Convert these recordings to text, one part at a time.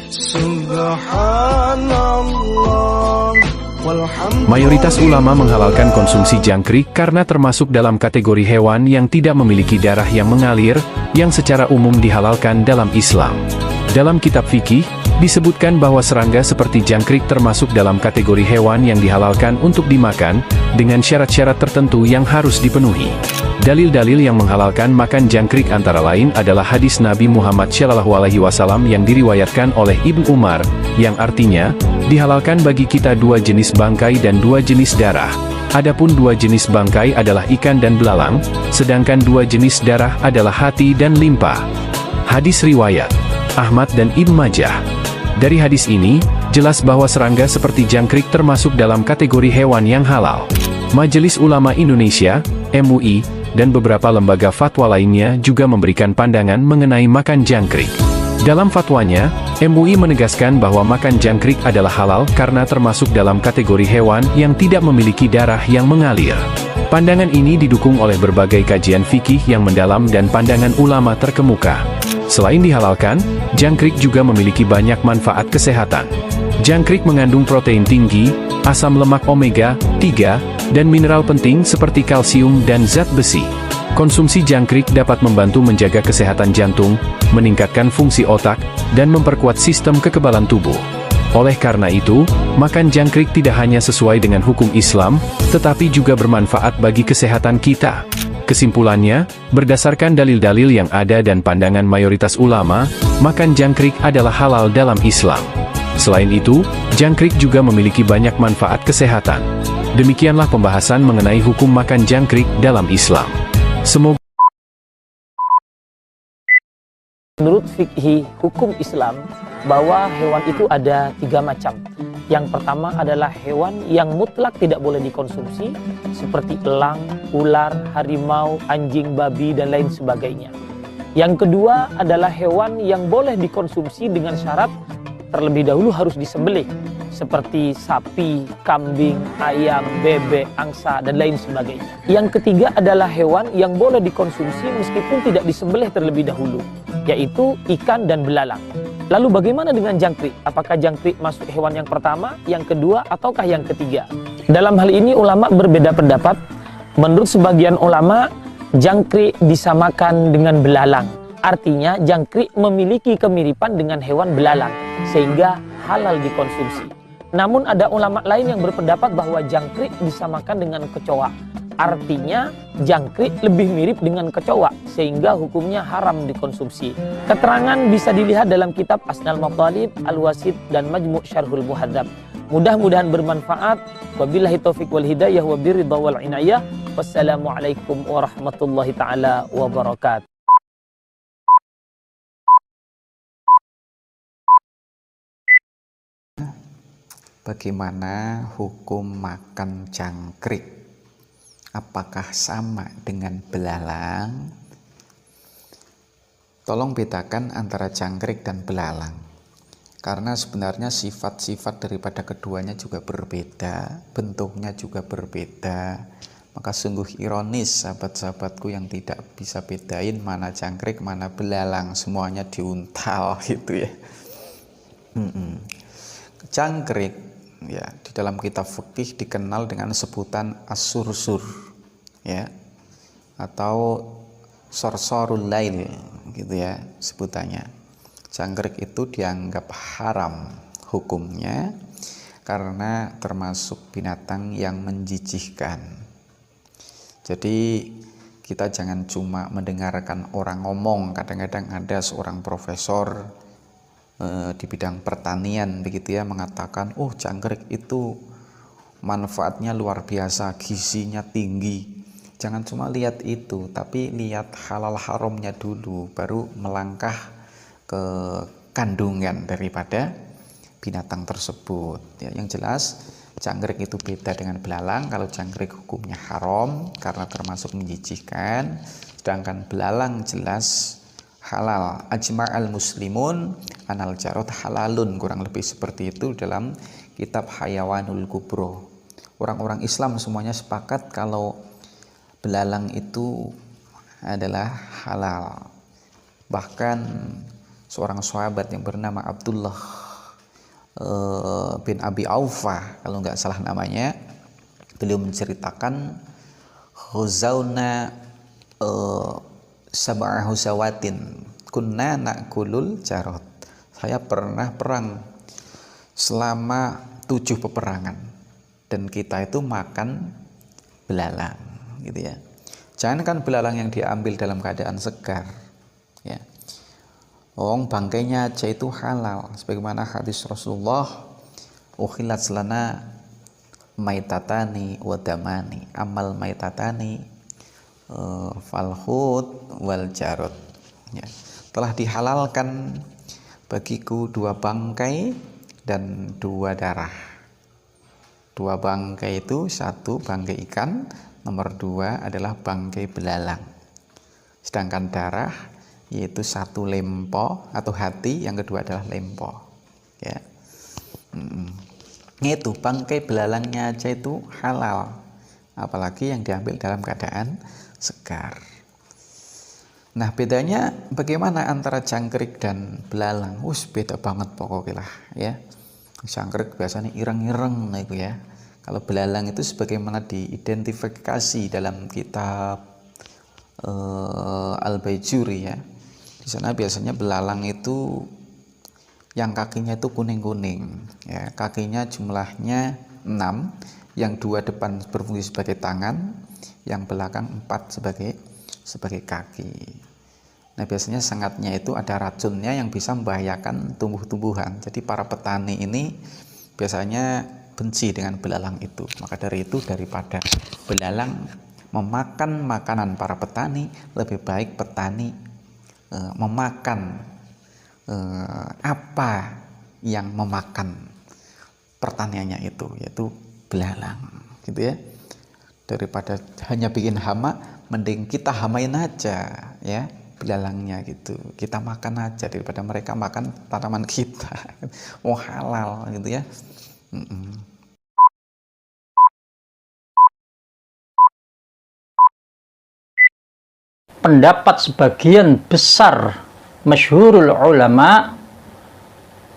Subhanallah. Mayoritas ulama menghalalkan konsumsi jangkrik karena termasuk dalam kategori hewan yang tidak memiliki darah yang mengalir, yang secara umum dihalalkan dalam Islam. Dalam kitab fikih, disebutkan bahwa serangga seperti jangkrik termasuk dalam kategori hewan yang dihalalkan untuk dimakan, dengan syarat-syarat tertentu yang harus dipenuhi. Dalil-dalil yang menghalalkan makan jangkrik antara lain adalah hadis Nabi Muhammad SAW yang diriwayatkan oleh Ibnu Umar, yang artinya, dihalalkan bagi kita dua jenis bangkai dan dua jenis darah. Adapun dua jenis bangkai adalah ikan dan belalang, sedangkan dua jenis darah adalah hati dan limpa. Hadis riwayat Ahmad dan Ibnu Majah. Dari hadis ini, jelas bahwa serangga seperti jangkrik termasuk dalam kategori hewan yang halal. Majelis Ulama Indonesia, MUI, dan beberapa lembaga fatwa lainnya juga memberikan pandangan mengenai makan jangkrik. Dalam fatwanya, MUI menegaskan bahwa makan jangkrik adalah halal karena termasuk dalam kategori hewan yang tidak memiliki darah yang mengalir. Pandangan ini didukung oleh berbagai kajian fikih yang mendalam dan pandangan ulama terkemuka. Selain dihalalkan, jangkrik juga memiliki banyak manfaat kesehatan. Jangkrik mengandung protein tinggi, asam lemak omega 3, dan mineral penting seperti kalsium dan zat besi. Konsumsi jangkrik dapat membantu menjaga kesehatan jantung, meningkatkan fungsi otak, dan memperkuat sistem kekebalan tubuh. Oleh karena itu, makan jangkrik tidak hanya sesuai dengan hukum Islam, tetapi juga bermanfaat bagi kesehatan kita. Kesimpulannya, berdasarkan dalil-dalil yang ada dan pandangan mayoritas ulama, makan jangkrik adalah halal dalam Islam. Selain itu, jangkrik juga memiliki banyak manfaat kesehatan. Demikianlah pembahasan mengenai hukum makan jangkrik dalam Islam. Semoga menurut fikih hukum Islam, bahwa hewan itu ada 3 macam. Yang pertama adalah hewan yang mutlak tidak boleh dikonsumsi, seperti elang, ular, harimau, anjing, babi, dan lain sebagainya. Yang kedua adalah hewan yang boleh dikonsumsi dengan syarat terlebih dahulu harus disembelih, seperti sapi, kambing, ayam, bebek, angsa, dan lain sebagainya. Yang ketiga adalah hewan yang boleh dikonsumsi meskipun tidak disembelih terlebih dahulu, yaitu ikan dan belalang. Lalu bagaimana dengan jangkrik? Apakah jangkrik masuk hewan yang pertama, yang kedua, ataukah yang ketiga? Dalam hal ini ulama berbeda pendapat. Menurut sebagian ulama, jangkrik disamakan dengan belalang. Artinya jangkrik memiliki kemiripan dengan hewan belalang, sehingga halal dikonsumsi. Namun ada ulama lain yang berpendapat bahwa jangkrik disamakan dengan kecoa. Artinya jangkrik lebih mirip dengan kecoa, sehingga hukumnya haram dikonsumsi. Keterangan bisa dilihat dalam kitab Asnal Mathalib, Al-Wasid, dan Majmu' Syarhul Muhadzab. Mudah-mudahan bermanfaat. Wabillahi taufiq wal hidayah wa biridha wal inayah. Wassalamualaikum warahmatullahi ta'ala wabarakatuh. Bagaimana hukum makan jangkrik? Apakah sama dengan belalang? Tolong bedakan antara jangkrik dan belalang, karena sebenarnya sifat-sifat daripada keduanya juga berbeda, bentuknya juga berbeda. Maka sungguh ironis sahabat-sahabatku yang tidak bisa bedain mana jangkrik, mana belalang, semuanya diuntal gitu ya. Jangkrik ya di dalam kitab fikih dikenal dengan sebutan as-sursur ya, atau sorsorul lail gitu ya sebutannya. Jangkrik itu dianggap haram hukumnya karena termasuk binatang yang menjijikkan. Jadi kita jangan cuma mendengarkan orang ngomong. Kadang-kadang ada seorang profesor di bidang pertanian begitu ya mengatakan, oh jangkrik itu manfaatnya luar biasa, gizinya tinggi. Jangan cuma lihat itu, tapi lihat halal haramnya dulu, baru melangkah ke kandungan daripada binatang tersebut ya. Yang jelas jangkrik itu beda dengan belalang. Kalau jangkrik hukumnya haram karena termasuk menjijikkan, sedangkan belalang jelas halal. Ajma'al muslimun anal jarod halalun, kurang lebih seperti itu dalam kitab Hayawanul Kubro. Orang-orang Islam semuanya sepakat kalau belalang itu adalah halal. Bahkan seorang sahabat yang bernama Abdullah bin Abi Aufa kalau nggak salah namanya. Beliau menceritakan Huzauna sab'a huzawatin kunna na'kulul jarot. Saya pernah perang selama 7 peperangan dan kita itu makan belalang gitu ya. Jangankan belalang yang diambil dalam keadaan segar ya. Bangkainya aja itu halal sebagaimana hadis Rasulullah, ukhilat lana maitatani wadamani amal maitatani falhut wal jarot ya. Telah dihalalkan bagiku 2 bangkai dan 2 darah. 2 bangkai itu 1 bangkai ikan, nomor 2 adalah bangkai belalang. Sedangkan darah yaitu 1 lempo atau hati, yang kedua adalah lempo ya. Itu bangkai belalangnya aja itu halal, apalagi yang diambil dalam keadaan segar. Nah, bedanya bagaimana antara jangkrik dan belalang? Beda banget pokoknya lah ya. Jangkrik biasanya ireng-ireng nah itu ya. Kalau belalang itu sebagaimana diidentifikasi dalam kitab Al-Baijuri ya. Di sana biasanya belalang itu yang kakinya itu kuning-kuning ya. Kakinya jumlahnya 6, yang 2 depan berfungsi sebagai tangan, yang belakang 4 sebagai kaki. Nah, biasanya sengatnya itu ada racunnya yang bisa membahayakan tumbuh-tumbuhan. Jadi para petani ini biasanya benci dengan belalang itu. Maka dari itu, daripada belalang memakan makanan para petani, lebih baik petani memakan apa yang memakan pertaniannya itu, yaitu belalang gitu ya. Daripada hanya bikin hama, mending kita hamain aja ya belalangnya gitu, kita makan aja daripada mereka makan tanaman kita. Halal gitu ya. Pendapat sebagian besar masyhurul ulama,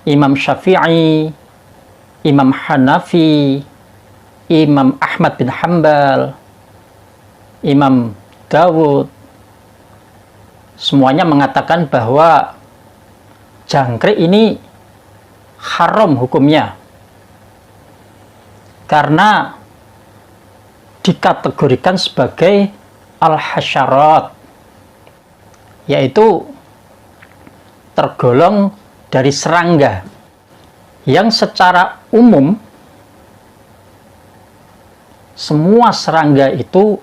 Imam Syafi'i, Imam Hanafi, Imam Ahmad bin Hanbal, Imam Dawud, semuanya mengatakan bahwa jangkrik ini haram hukumnya karena dikategorikan sebagai al-hasyarat, yaitu tergolong dari serangga yang secara umum semua serangga itu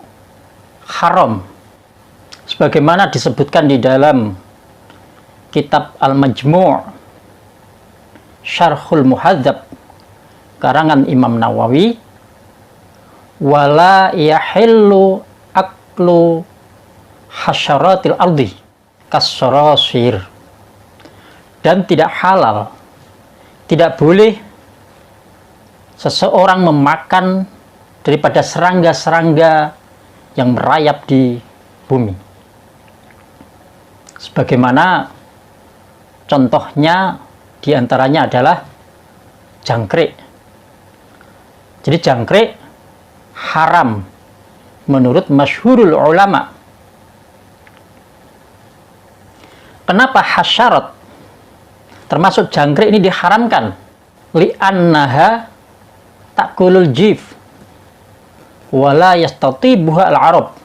haram, sebagaimana disebutkan di dalam kitab Al-Majmu' Syarhul Muhadzab karangan Imam Nawawi, wala yahillu aklu hasyaratil ardi kasarasir, dan tidak halal, tidak boleh seseorang memakan daripada serangga-serangga yang merayap di bumi. Sebagaimana contohnya diantaranya adalah jangkrik. Jadi jangkrik haram menurut masyhurul ulama. Kenapa hasyarat termasuk jangkrik ini diharamkan? Li'annaha ta'kulul jif wala yastatibuha al-arab.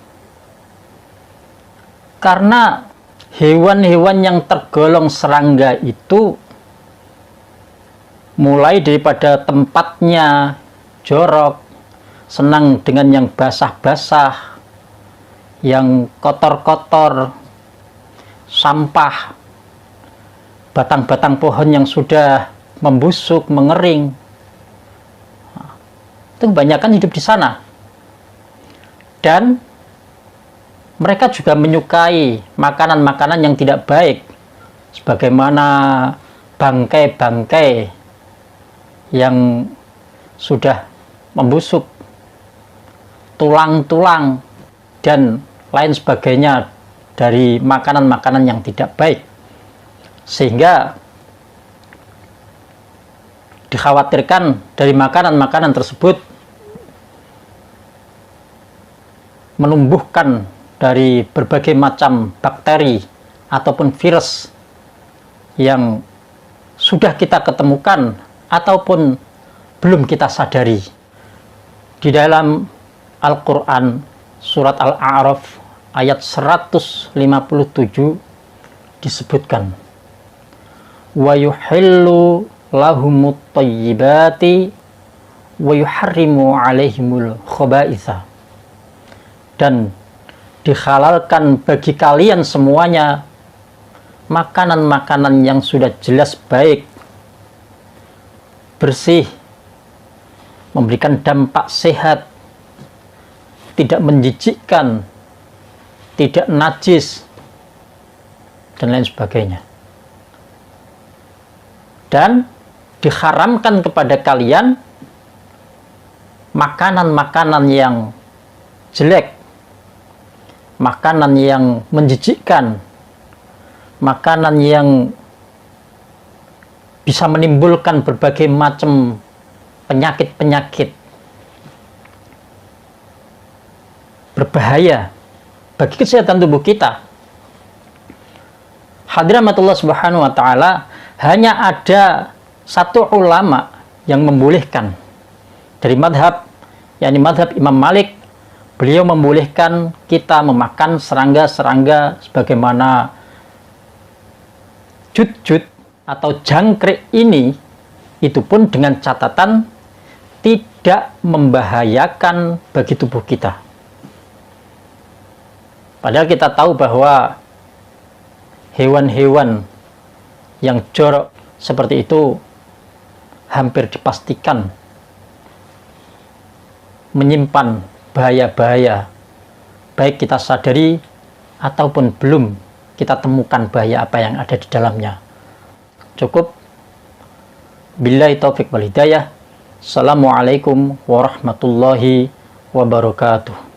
Karena hewan-hewan yang tergolong serangga itu mulai daripada tempatnya jorok, senang dengan yang basah-basah, yang kotor-kotor, sampah, batang-batang pohon yang sudah membusuk, mengering, itu kebanyakan hidup di sana. Dan mereka juga menyukai makanan-makanan yang tidak baik, sebagaimana bangkai-bangkai yang sudah membusuk, tulang-tulang, dan lain sebagainya dari makanan-makanan yang tidak baik. Sehingga dikhawatirkan dari makanan-makanan tersebut menumbuhkan dari berbagai macam bakteri ataupun virus yang sudah kita ketemukan ataupun belum kita sadari. Di dalam Al-Quran surat Al-A'raf ayat 157 disebutkan, wa yuhillu lahumut thayyibati wa yuharrimu alaihimul khaba'itha, dan dihalalkan bagi kalian semuanya makanan-makanan yang sudah jelas baik, bersih, memberikan dampak sehat, tidak menjijikkan, tidak najis, dan lain sebagainya. Dan diharamkan kepada kalian makanan-makanan yang jelek, makanan yang menjijikkan, makanan yang bisa menimbulkan berbagai macam penyakit-penyakit berbahaya bagi kesehatan tubuh kita. Hadirin rahmatullah subhanahu wa ta'ala, hanya ada satu ulama yang membolehkan dari madhab, yakni madhab Imam Malik. Beliau membolehkan kita memakan serangga-serangga sebagaimana jut-jut atau jangkrik ini, itu pun dengan catatan tidak membahayakan bagi tubuh kita. Padahal kita tahu bahwa hewan-hewan yang jorok seperti itu hampir dipastikan menyimpan bahaya-bahaya, baik kita sadari ataupun belum kita temukan bahaya apa yang ada di dalamnya. Cukup. Billahi taufiq wal hidayah. Assalamualaikum warahmatullahi wabarakatuh.